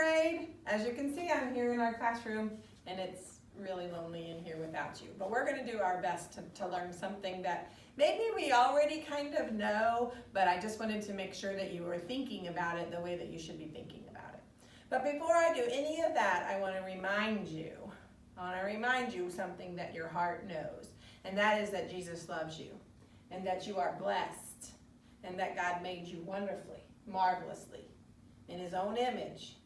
grade. As you can see, I'm here in our classroom, and it's really lonely in here without you. But we're going to do our best to learn something that maybe we already kind of know, but I just wanted to make sure that you were thinking about it the way that you should be thinking about it. But before I do any of that, I want to remind you something that your heart knows, and that is that Jesus loves you, and that you are blessed, and that God made you wonderfully, marvelously, in His own image,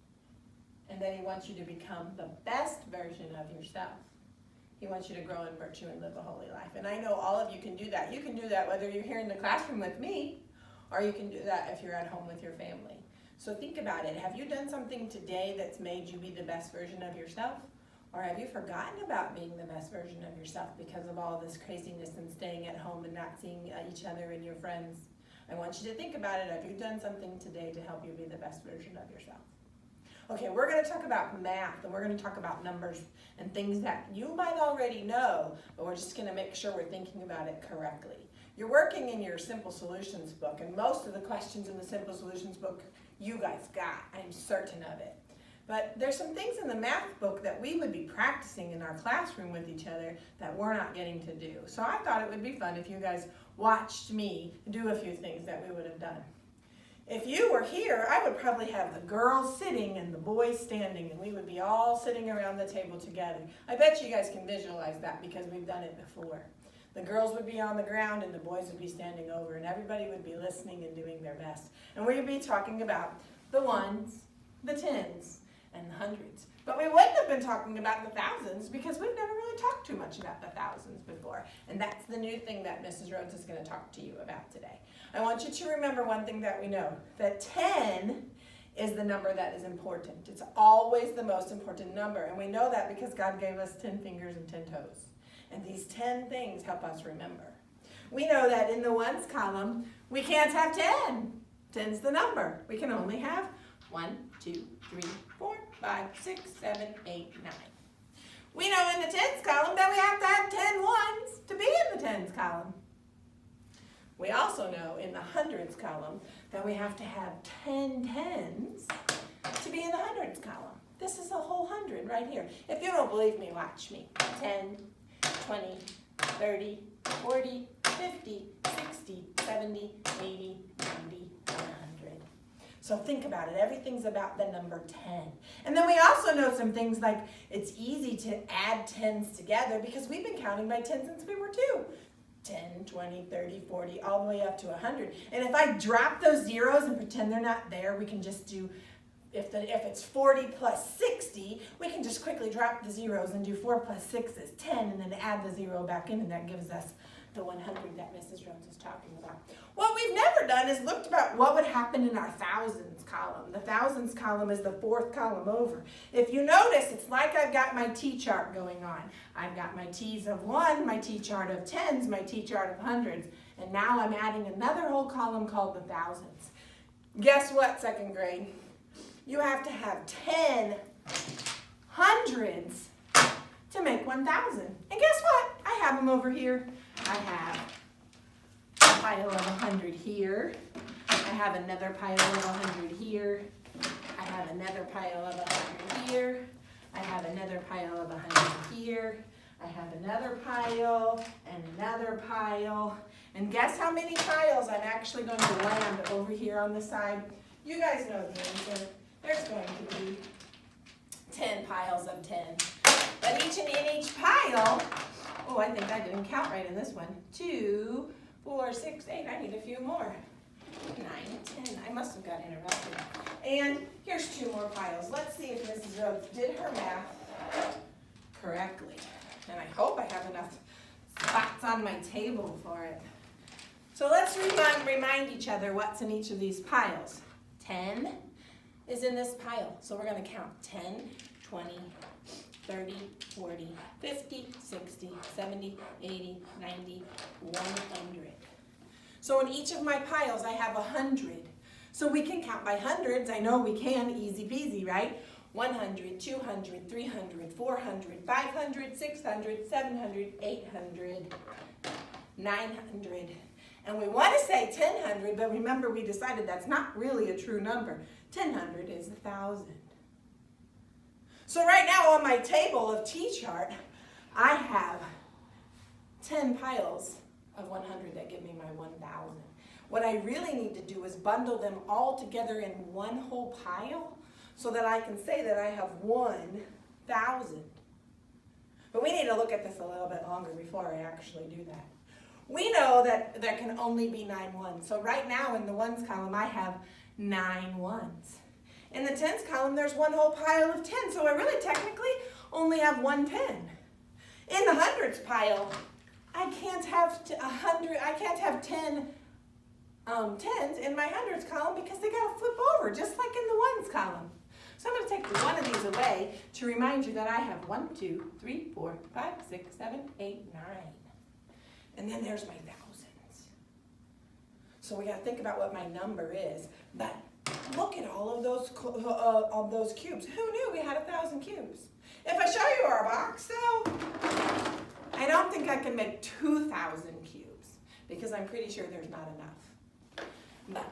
and that He wants you to become the best version of yourself. He wants you to grow in virtue and live a holy life. And I know all of you can do that. You can do that whether you're here in the classroom with me, or you can do that if you're at home with your family. So think about it. Have you done something today that's made you be the best version of yourself? Or have you forgotten about being the best version of yourself because of all this craziness and staying at home and not seeing each other and your friends? I want you to think about it. Have you done something today to help you be the best version of yourself? Okay, we're going to talk about math, and we're going to talk about numbers and things that you might already know, but we're just going to make sure we're thinking about it correctly. You're working in your Simple Solutions book, and most of the questions in the Simple Solutions book you guys got. I'm certain of it. But there's some things in the math book that we would be practicing in our classroom with each other that we're not getting to do. So I thought it would be fun if you guys watched me do a few things that we would have done. If you were here, I would probably have the girls sitting and the boys standing, and we would be all sitting around the table together. I bet you guys can visualize that because we've done it before. The girls would be on the ground and the boys would be standing over, and everybody would be listening and doing their best. And we'd be talking about the ones, the tens, and the hundreds. But we wouldn't have been talking about the thousands because we've never really talked too much about the thousands before. And that's the new thing that Mrs. Rhodes is going to talk to you about today. I want you to remember one thing that we know, that 10 is the number that is important. It's always the most important number. And we know that because God gave us 10 fingers and 10 toes. And these 10 things help us remember. We know that in the ones column, we can't have 10. 10's the number. We can only have 1, 2, 3, 4, 5, 6, 7, 8, 9. We know in the tens column that we have to have 10 ones to be in the tens column. We also know in the hundreds column that we have to have 10 tens to be in the hundreds column. This is a whole 100 right here. If you don't believe me, watch me. 10, 20, 30, 40, 50, 60, 70, 80, 90, 100. So think about it. Everything's about the number 10. And then we also know some things like it's easy to add tens together because we've been counting by 10 since we were 2. 10, 20, 30, 40, all the way up to 100. And if I drop those zeros and pretend they're not there, we can just do, if it's 40 plus 60, we can just quickly drop the zeros and do 4 plus 6 is 10, and then add the 0 back in, and that gives us the 100 that Mrs. Rhodes is talking about. What we've never done is looked about what would happen in our thousands column. The thousands column is the 4th column over. If you notice, it's like I've got my T-chart going on. I've got my T's of 1, my T-chart of tens, my T-chart of hundreds, and now I'm adding another whole column called the thousands. Guess what, 2nd grade? You have to have 10 hundreds to make 1,000. And guess what? I have them over here. I have a pile of 100 here. I have another pile of 100 here. I have another pile of 100 here. I have another pile of 100 here. I have another pile and another pile. And guess how many piles I'm actually going to land over here on the side? You guys know the answer. There's going to be 10 piles of 10. But in each pile, oh, I think I didn't count right in this one. 2, 4, 6, 8. I need a few more. 9, 10. I must have got interrupted. And here's 2 more piles. Let's see if Mrs. Rhodes did her math correctly. And I hope I have enough spots on my table for it. So let's remind each other what's in each of these piles. 10 is in this pile. So we're going to count 10, 20, 30, 40, 50, 60, 70, 80, 90, 100. So in each of my piles, I have 100. So we can count by hundreds. I know we can, easy peasy, right? 100, 200, 300, 400, 500, 600, 700, 800, 900. And we want to say 1,000, but remember we decided that's not really a true number. 1,000 is 1,000. So right now on my table of T-chart, I have 10 piles of 100 that give me my 1,000. What I really need to do is bundle them all together in one whole pile so that I can say that I have 1,000. But we need to look at this a little bit longer before I actually do that. We know that there can only be 9 ones. So right now in the ones column, I have 9 ones. In the tens column, there's one whole pile of 10. So I really technically only have 1 10. In the hundreds pile, I can't have 10 tens in my hundreds column because they got to flip over, just like in the ones column. So I'm going to take one of these away to remind you that I have 1, 2, 3, 4, 5, 6, 7, 8, 9. And then there's my thousands. So we got to think about what my number is. But look at all of those cubes. Who knew we had 1,000 cubes? If I show you our box, though, I don't think I can make 2,000 cubes because I'm pretty sure there's not enough. But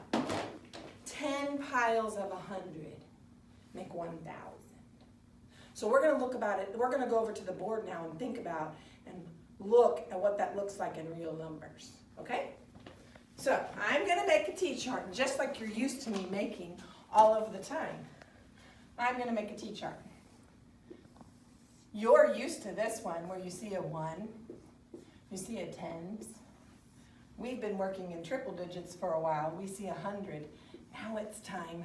10 piles of 100 make 1,000. So we're going to look about it. We're going to go over to the board now and think about and look at what that looks like in real numbers. Okay? So I'm going to make a T-chart just like you're used to me making all of the time. I'm going to make a T-chart. You're used to this one where you see a 1, you see a tens. We've been working in triple digits for a while. We see 100. Now it's time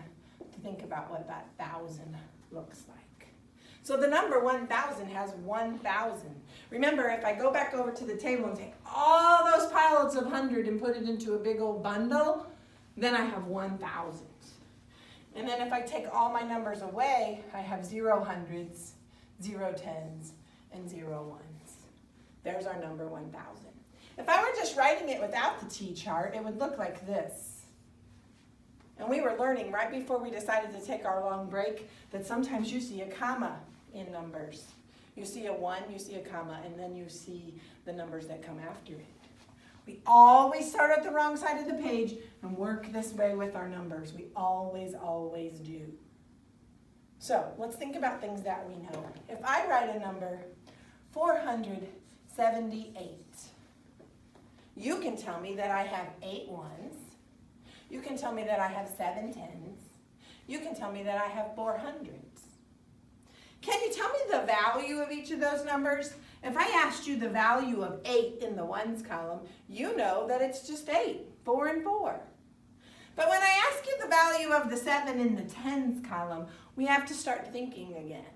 to think about what that 1,000 looks like. So the number 1,000 has 1,000. Remember, if I go back over to the table and take all those piles of 100 and put it into a big old bundle, then I have 1,000. And then if I take all my numbers away, I have 0 hundreds, 0 tens, and 0 ones. There's our number 1,000. If I were just writing it without the T-chart, it would look like this. And we were learning right before we decided to take our long break that sometimes you see a comma in numbers. You see a 1, you see a comma, and then you see the numbers that come after it. We always start at the wrong side of the page and work this way with our numbers. We always, always do. So let's think about things that we know. If I write a number 478, you can tell me that I have 8 ones. You can tell me that I have 7 tens. You can tell me that I have 4 hundreds. Can you tell me the value of each of those numbers? If I asked you the value of 8 in the ones column, you know that it's just 8, 4 and 4. But when I ask you the value of the 7 in the tens column, we have to start thinking again.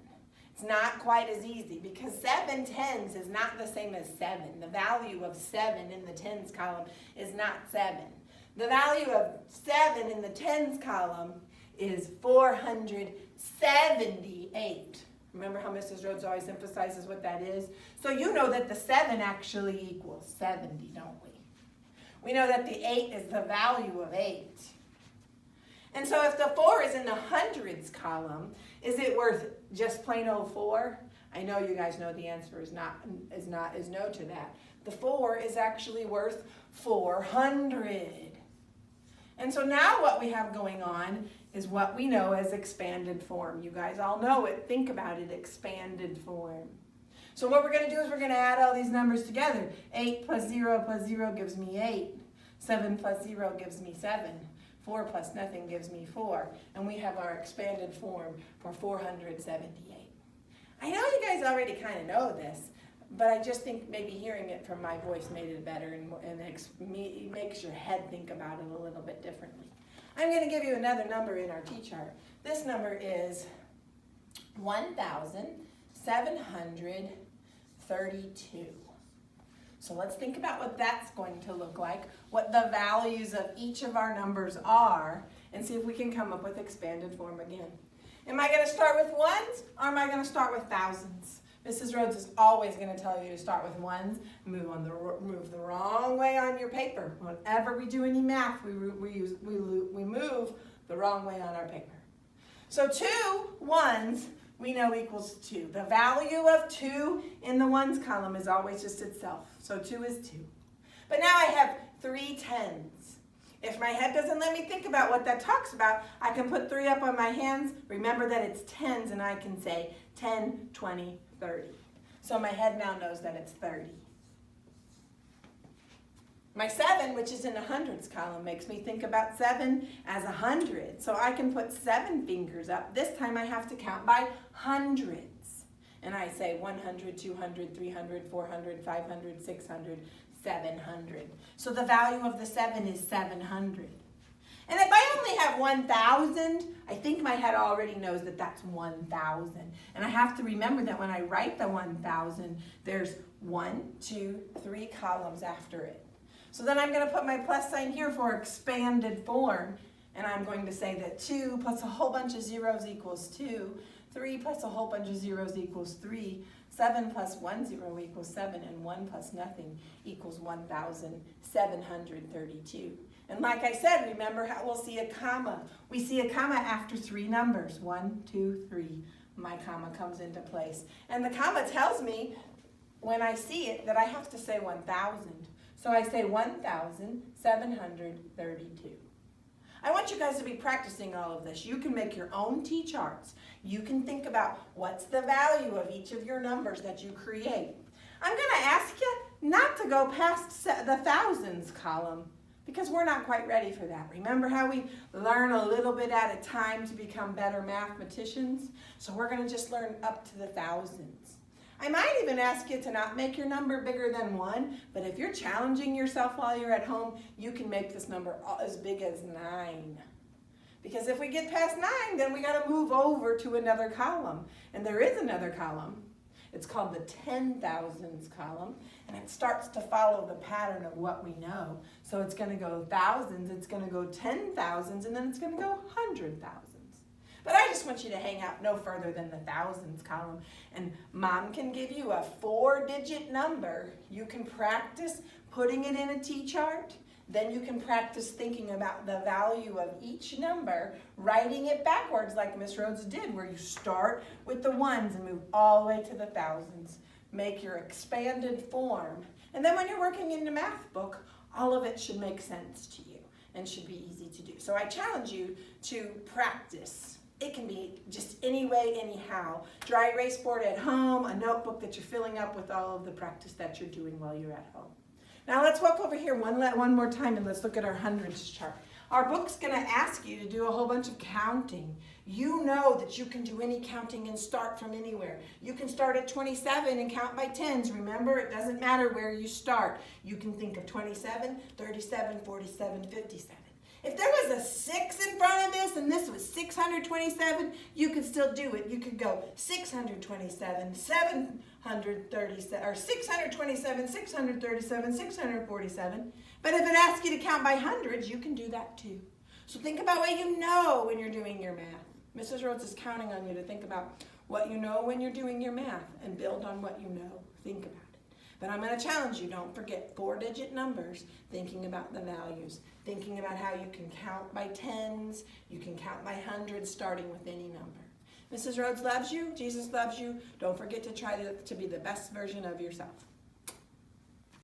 It's not quite as easy because 7 tens is not the same as 7. The value of 7 in the tens column is not 7. The value of 7 in the tens column is 478. Remember how Mrs. Rhodes always emphasizes what that is? So you know that the 7 actually equals 70, don't we? We know that the 8 is the value of 8. And so if the 4 is in the hundreds column, is it worth just plain old 4? I know you guys know the answer is no to that. The 4 is actually worth 400. And so now what we have going on is what we know as expanded form. You guys all know it. Think about it, expanded form. So what we're going to do is we're going to add all these numbers together. 8 plus 0 gives me 8. 7 plus 0 gives me 7. 4 plus nothing gives me 4. And we have our expanded form for 478. I know you guys already kind of know this, but I just think maybe hearing it from my voice made it better and makes your head think about it a little bit differently. I'm going to give you another number in our T-chart. This number is 1,732. So let's think about what that's going to look like, what the values of each of our numbers are, and see if we can come up with expanded form again. Am I going to start with ones, or am I going to start with thousands? Mrs. Rhodes is always going to tell you to start with ones, move the wrong way on your paper. Whenever we do any math, we move the wrong way on our paper. So 2 ones we know equals 2. The value of 2 in the ones column is always just itself. So 2 is 2. But now I have 3 tens. If my head doesn't let me think about what that talks about, I can put 3 up on my hands. Remember that it's tens, and I can say 10, 20, 30. So my head now knows that it's 30. My 7, which is in the hundreds column, makes me think about 7 as 100. So I can put 7 fingers up. This time I have to count by hundreds. And I say 100, 200, 300, 400, 500, 600, 700. So the value of the 7 is 700. And if I only have 1,000, I think my head already knows that that's 1,000. And I have to remember that when I write the 1,000, there's 1, 2, 3 columns after it. So then I'm going to put my plus sign here for expanded form. And I'm going to say that 2 plus a whole bunch of zeros equals 2. 3 plus a whole bunch of zeros equals 3. 7 plus 1 zero equals 7. And 1 plus nothing equals 1,732. And like I said, remember how we'll see a comma. We see a comma after 3 numbers. 1, 2, 3. My comma comes into place. And the comma tells me, when I see it, that I have to say 1,000. So I say 1,732. I want you guys to be practicing all of this. You can make your own T-charts. You can think about what's the value of each of your numbers that you create. I'm going to ask you not to go past the thousands column because we're not quite ready for that. Remember how we learn a little bit at a time to become better mathematicians? So we're going to just learn up to the thousands. I might even ask you to not make your number bigger than 1, but if you're challenging yourself while you're at home, you can make this number as big as 9. Because if we get past 9, then we got to move over to another column. And there is another column. It's called the 10,000s column, and it starts to follow the pattern of what we know. So it's going to go thousands, it's going to go 10,000s, and then it's going to go 100,000s. But I just want you to hang out no further than the thousands column. And Mom can give you a 4-digit number. You can practice putting it in a T-chart. Then you can practice thinking about the value of each number, writing it backwards like Miss Rhodes did, where you start with the ones and move all the way to the thousands. Make your expanded form. And then when you're working in the math book, all of it should make sense to you and should be easy to do. So I challenge you to practice. It can be just any way, anyhow. Dry erase board at home, a notebook that you're filling up with all of the practice that you're doing while you're at home. Now let's walk over here one more time and let's look at our hundreds chart. Our book's going to ask you to do a whole bunch of counting. You know that you can do any counting and start from anywhere. You can start at 27 and count by tens. Remember, it doesn't matter where you start. You can think of 27, 37, 47, 57. If there was a 6 in front of this and this was 627, you could still do it. You could go 627, 737, or 627, 637, 647. But if it asks you to count by hundreds, you can do that too. So think about what you know when you're doing your math. Mrs. Rhodes is counting on you to think about what you know when you're doing your math and build on what you know. Think about it. But I'm going to challenge you, don't forget 4-digit numbers, thinking about the values, thinking about how you can count by tens, you can count by hundreds, starting with any number. Mrs. Rhodes loves you. Jesus loves you. Don't forget to try to be the best version of yourself.